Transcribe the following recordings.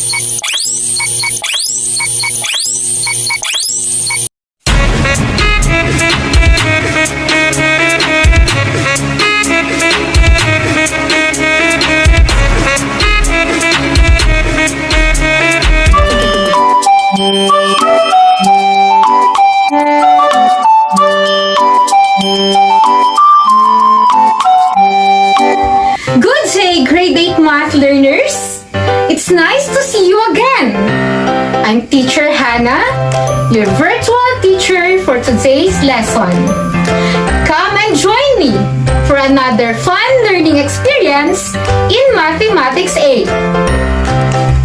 Good day, grade 8 math learners! It's nice to see you again! I'm Teacher Hannah, your virtual teacher for today's lesson. Come and join me for another fun learning experience in Mathematics 8.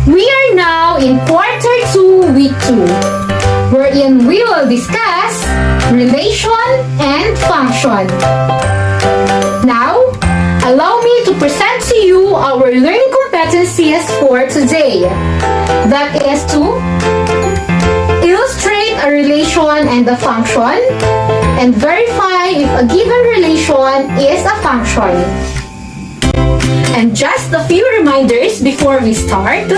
We are now in Quarter 2, Week 2, wherein we will discuss relation and function. Now, allow me to present to you our learning competencies for today. That is to illustrate a relation and a function and verify if a given relation is a function. And just a few reminders before we start.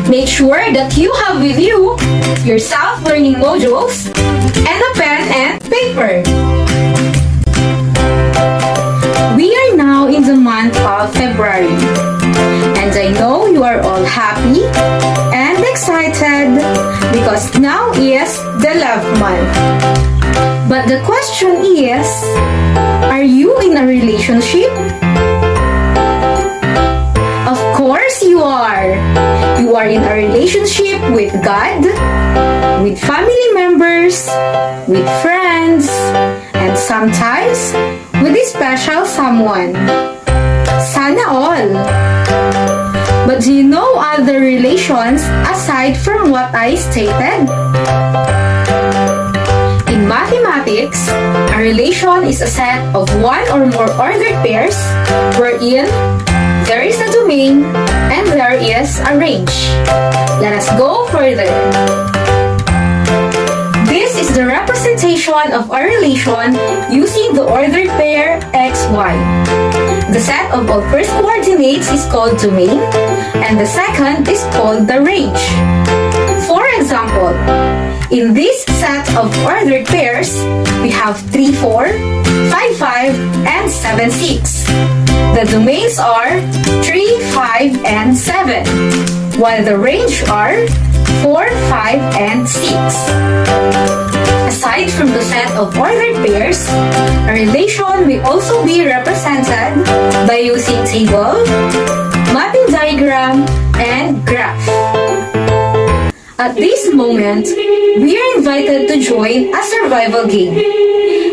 Make sure that you have with you your self-learning modules and a pen and paper. We are now in the month of February, and I know you are all happy and excited because now is the love month. But the question is, are you in a relationship? Of course you are! You are in a relationship with God, with family members, with friends, and sometimes with a special someone. Sana all! But do you know other relations aside from what I stated? In mathematics, a relation is a set of one or more ordered pairs wherein there is a domain and there is a range. Let us go further. This is the representation of a relation using the ordered pair xy. The set of all first coordinates is called domain, and the second is called the range. For example, in this set of ordered pairs, we have 3, 4, 5, 5, and 7, 6. The domains are 3, 5, and 7, while the range are 4, 5, and 6. Aside from the set of ordered pairs, a relation may also be represented by using table, mapping diagram, and graph. At this moment, we are invited to join a survival game,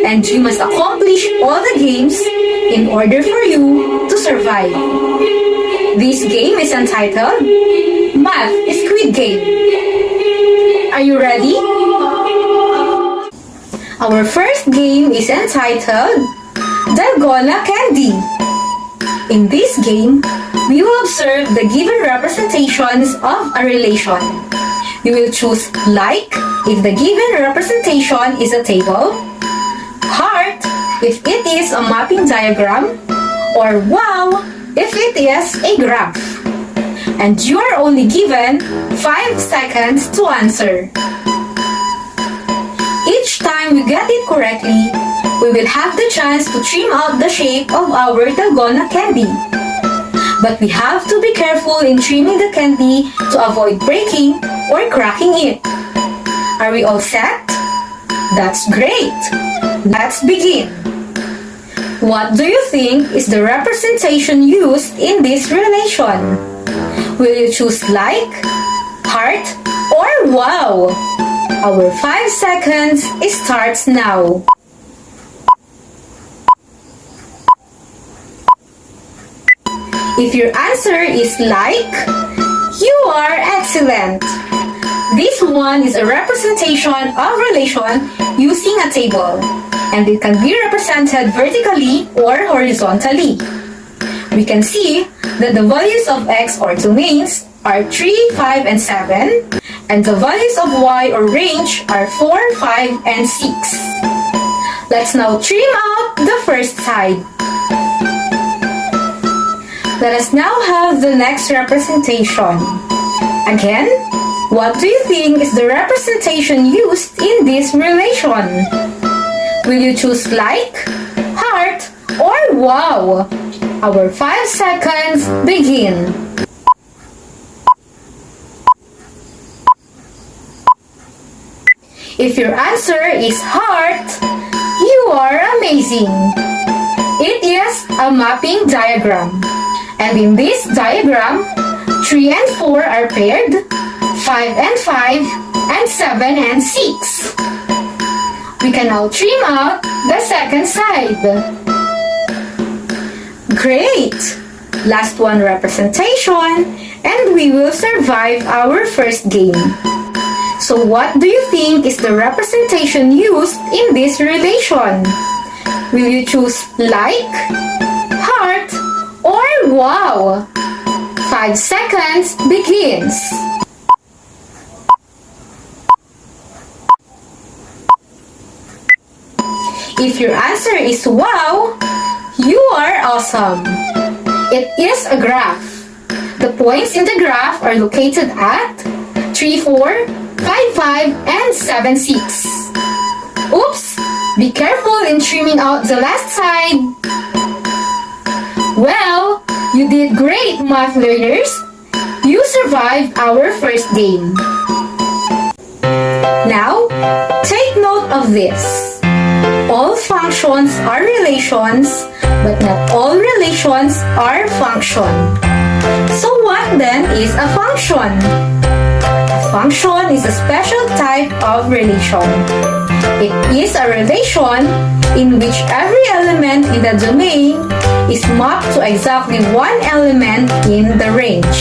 and you must accomplish all the games in order for you to survive. This game is entitled Math Squid Game. Are you ready? Our first game is entitled the Gola Candy. In this game, we will observe the given representations of a relation. You will choose like if the given representation is a table, heart if it is a mapping diagram, or wow if it is a graph. And you are only given 5 seconds to answer. Each time we get it correctly, we will have the chance to trim out the shape of our dalgona candy. But we have to be careful in trimming the candy to avoid breaking or cracking it. Are we all set? That's great! Let's begin! What do you think is the representation used in this relation? Will you choose like, heart, or wow? Our 5 seconds starts now. If your answer is like, you are excellent. This one is a representation of relation using a table, and it can be represented vertically or horizontally. We can see that the values of x or domains are 3, 5, and 7, and the values of y or range are 4, 5, and 6. Let's now trim out the first side. Let us now have the next representation. Again, what do you think is the representation used in this relation? Will you choose like, heart, or wow? Our 5 seconds begin. If your answer is heart, you are amazing. It is a mapping diagram. And in this diagram, 3 and 4 are paired, 5 and 5, and 7 and 6. We can now trim out the second side. Great! Last one representation, and we will survive our first game. So what do you think is the representation used in this relation? Will you choose like, heart, or wow? 5 seconds begins. If your answer is wow, you are awesome. It is a graph. The points in the graph are located at 3, 4, 5, 5, and 7, 6. Oops! Be careful in trimming out the last side. Well, you did great, math learners. You survived our first game. Now, take note of this. All functions are relations, but not all relations are function. So what then is a function? A function is a special type of relation. It is a relation in which every element in the domain is mapped to exactly one element in the range.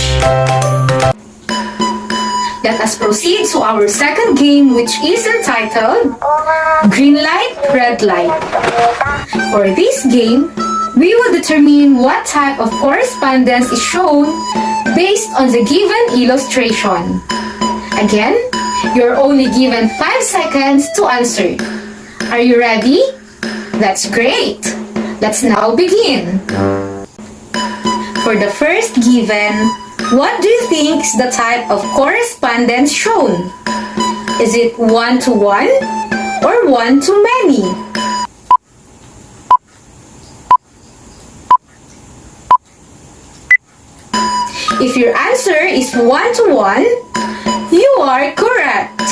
Let us proceed to our second game, which is entitled Green Light, Red Light. For this game, we will determine what type of correspondence is shown based on the given illustration. Again, you're only given 5 seconds to answer. Are you ready? That's great! Let's now begin. For the first given, what do you think is the type of correspondence shown? Is it one-to-one or one-to-many? If your answer is one-to-one, you are correct.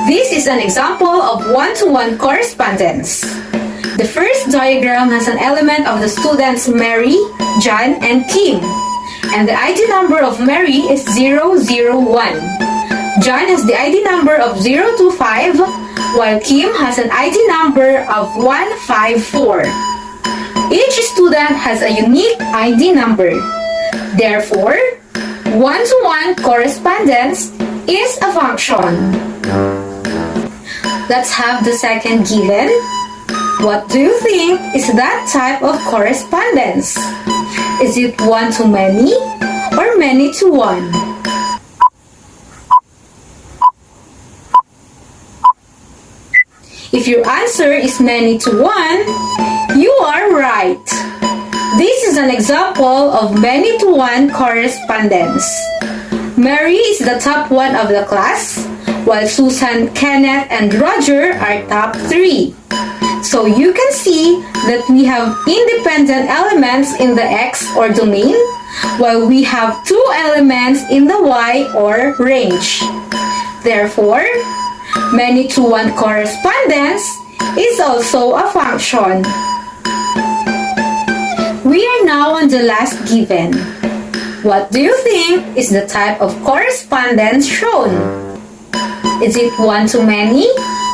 This is an example of one-to-one correspondence. The first diagram has an element of the students Mary, John, and Kim. And the ID number of Mary is 001. John has the ID number of 025, while Kim has an ID number of 154. Each student has a unique ID number. Therefore, one-to-one correspondence is a function. Let's have the second given. What do you think is that type of correspondence? Is it one-to-many or many-to-one? If your answer is many-to-one, you are right. This is an example of many-to-one correspondence. Mary is the top one of the class, while Susan, Kenneth, and Roger are top 3. So you can see that we have independent elements in the X or domain, while we have 2 elements in the Y or range. Therefore, many-to-one correspondence is also a function. We are now on the last given. What do you think is the type of correspondence shown? Is it one-to-many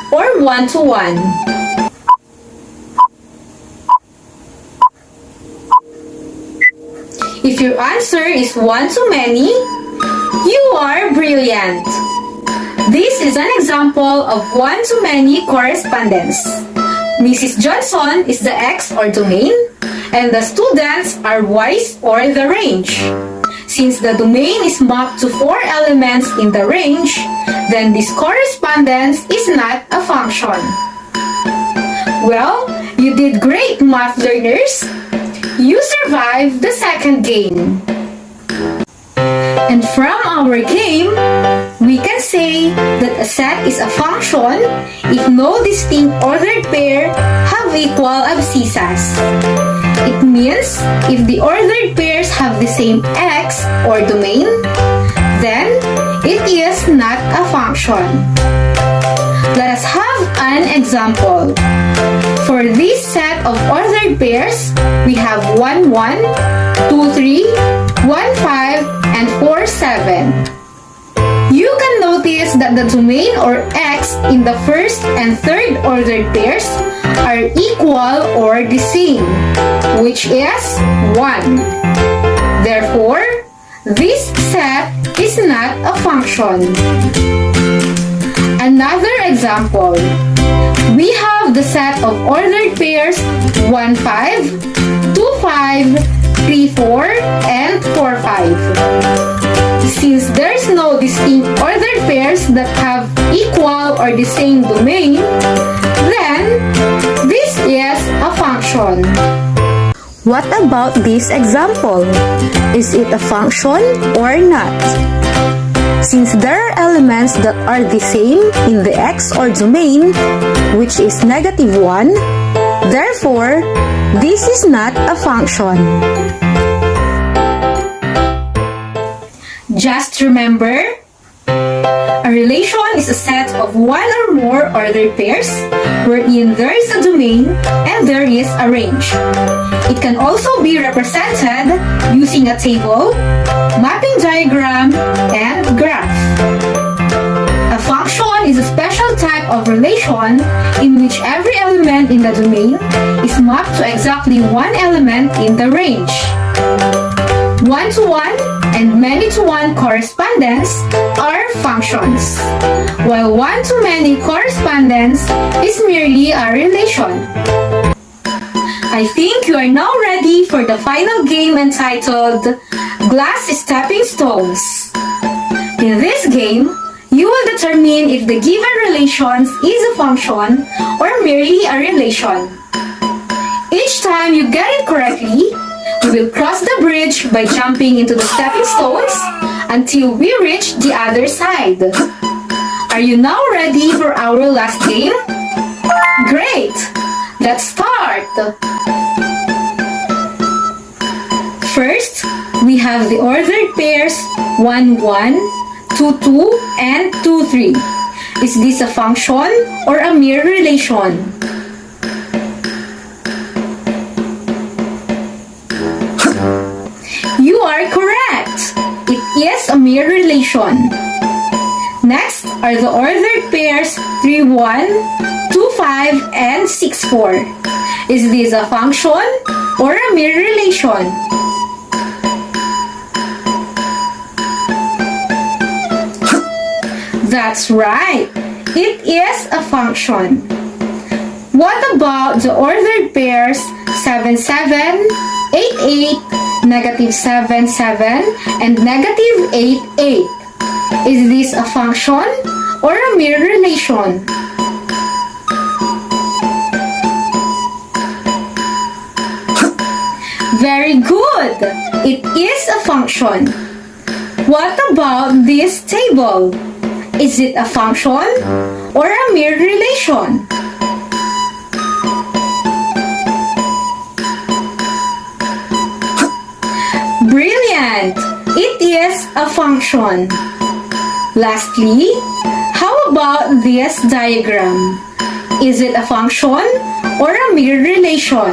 or one-to-one? If your answer is one-to-many, you are brilliant. This is an example of one-to-many correspondence. Mrs. Johnson is the X or domain, and the students are Y's or the range. Since the domain is mapped to 4 elements in the range, then this correspondence is not a function. Well, you did great, math learners! You survived the second game. And from our game, we can say that a set is a function if no distinct ordered pair have equal abscissas. It means if the ordered pairs have the same x or domain, then it is not a function. Let us have an example. For this set of ordered pairs, we have 1, 1, 2, 3, 1, 5, and 4, 7. You can notice that the domain or x in the first and third ordered pairs are equal or the same, which is 1. Therefore, this set is not a function. Another example. We have the set of ordered pairs 1, 5, 2, 5, 3, 4, and 4, 5. Since there's no distinct ordered pairs that have equal or the same domain, then this is a function. What about this example? Is it a function or not? Since there are elements that are the same in the x or domain, which is -1, therefore, this is not a function. Just remember, a relation is a set of one or more ordered pairs wherein there is a domain and there is a range. It can also be represented using a table, mapping diagram, and graph. A function is a special type of relation in which every element in the domain is mapped to exactly one element in the range. One-to-one and many-to-one correspondence are functions, while one-to-many correspondence is merely a relation. I think you are now ready for the final game entitled Glass Stepping Stones. In this game, you will determine if the given relation is a function or merely a relation. Each time you get it correctly, we will cross the bridge by jumping into the stepping stones until we reach the other side. Are you now ready for our last game? Great! Let's start! First, we have the ordered pairs 1, 1, 2, 2, and 2, 3. Is this a function or a mere relation? You are correct! It is a mere relation. Next are the ordered pairs 3, 1, 2, 5, and 6, 4. Is this a function or a mere relation? That's right! It is a function. What about the ordered pairs 7, 7, 8, 8, -7, 7, and -8, 8? Is this a function or a mere relation? Very good! It is a function. What about this table? Is it a function or a mere relation? Brilliant! It is a function. Lastly, how about this diagram? Is it a function or a mere relation?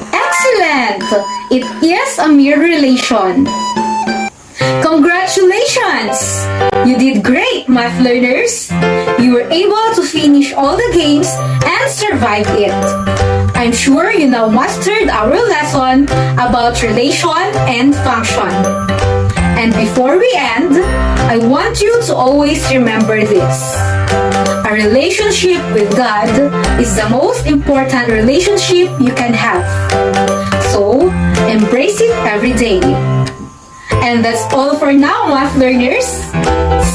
Excellent! It is a mere relation. Congratulations! You did great, math learners! You were able to finish all the games and survive it. I'm sure you now mastered our lesson about relation and function. And before we end, I want you to always remember this. A relationship with God is the most important relationship you can have. So, embrace it every day. And that's all for now, math learners.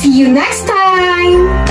See you next time!